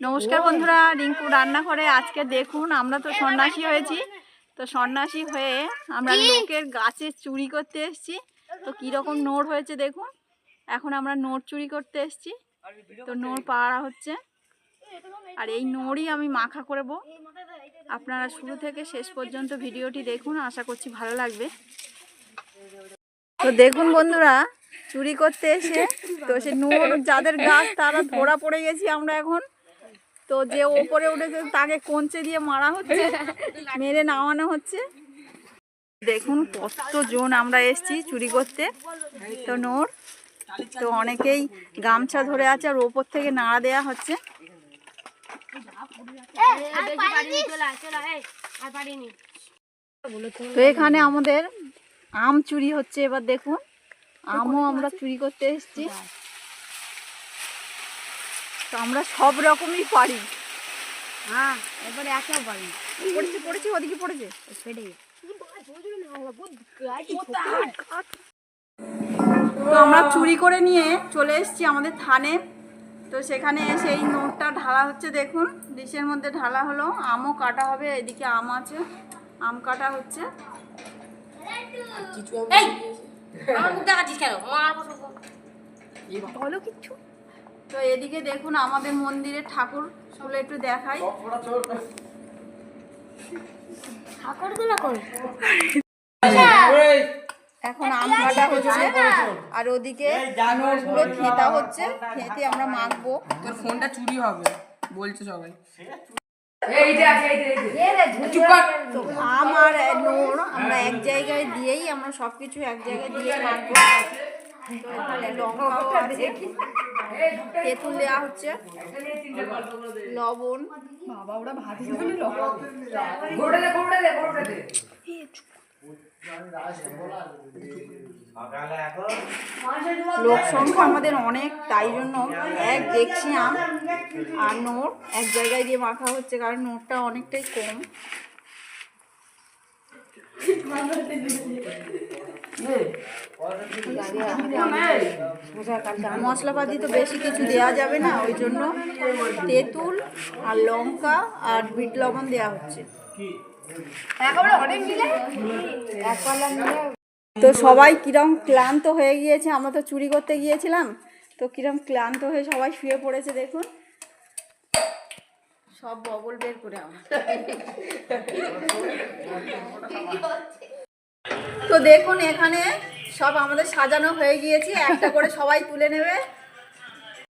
নমস্কার বন্ধুরা, রিঙ্কু রান্নাঘরে আজকে দেখুন আমরা তো সন্ন্যাসী হয়েছি। তো সন্ন্যাসী হয়ে আমরা লোকের গাছে চুরি করতে এসেছি। তো কীরকম নোড় হয়েছে দেখুন। এখন আমরা নোড় চুরি করতে এসেছি। তো নোড় পাড়া হচ্ছে, আর এই নোড়ই আমি মাখা করব। আপনারা শুরু থেকে শেষ পর্যন্ত ভিডিওটি দেখুন, আশা করছি ভালো লাগবে। তো দেখুন বন্ধুরা, চুরি করতে এসে তো সে নোড় যাদের গাছ তারা ধরা পড়ে গেছি আমরা এখন। তো যে ওপরে উঠেছে তাকে কঞ্চে দিয়ে মারা হচ্ছে, মেরে নামানো হচ্ছে। দেখুন কতজন আমরা এসেছি চুরি করতে। তো নোড় তো অনেকেই গামছা ধরে আছে, আর ওপর থেকে নাড়া দেয়া হচ্ছে। তো এখানে আমাদের আম চুরি হচ্ছে। এবার দেখুন আমও আমরা চুরি করতে এসেছি। তো আমরা সব রকমই পারি। হ্যাঁ, এবারে একেও পারি। পড়েছে ওদিকে পড়েছে। তো আমরা চুরি করে নিয়ে চলে এসেছি আমাদের থানে। তো সেখানে এসে এই নোটটা ঢালা হচ্ছে। দেখুন ডিশের মধ্যে ঢালা হলো, আমও কাটা হবে। এদিকে আম আছে, আম কাটা হচ্ছে। বলো কিচ্ছু। তো এদিকে দেখুন আমাদের মন্দিরের ঠাকুর গুলো একটু দেখাই। এখন আম কাটা হচ্ছে, আর ওদিকে নোটগুলো থেঁতা হচ্ছে। থেঁতে আমরা মাখবো। তোর ফোনটা চুরি হবে বলছে সবাই। তো আম আর নোড় আমরা এক জায়গায় দিয়েই আমরা সবকিছু এক জায়গায় দিয়ে মাখবো। তো এখানে লঙ্কাও আছে, তেঁতুল দেওয়া হচ্ছে, লবণ। বাবা ওরা ভাত লোক সংখ্যা আমাদের অনেক, তাই জন্য এক দেখছি আম আর নোড় এক জায়গায় দিয়ে মাখা হচ্ছে, কারণ নোড়টা অনেকটাই কম। মশলাপাতি তো বেশি কিছু দেওয়া যাবে না, ওই জন্য তেঁতুল আর লঙ্কা আর বিট লবণ দেওয়া হচ্ছে। তো সবাই কিরম ক্লান্ত হয়ে গিয়েছে, আমরা তো চুরি করতে গিয়েছিলাম। তো কিরম ক্লান্ত হয়ে সবাই শুয়ে পড়েছে। দেখুন সব বগল বের করে আমার। তো দেখুন এখানে সব আমাদের সাজানো হয়ে গিয়েছে, একটা করে সবাই তুলে নেবে।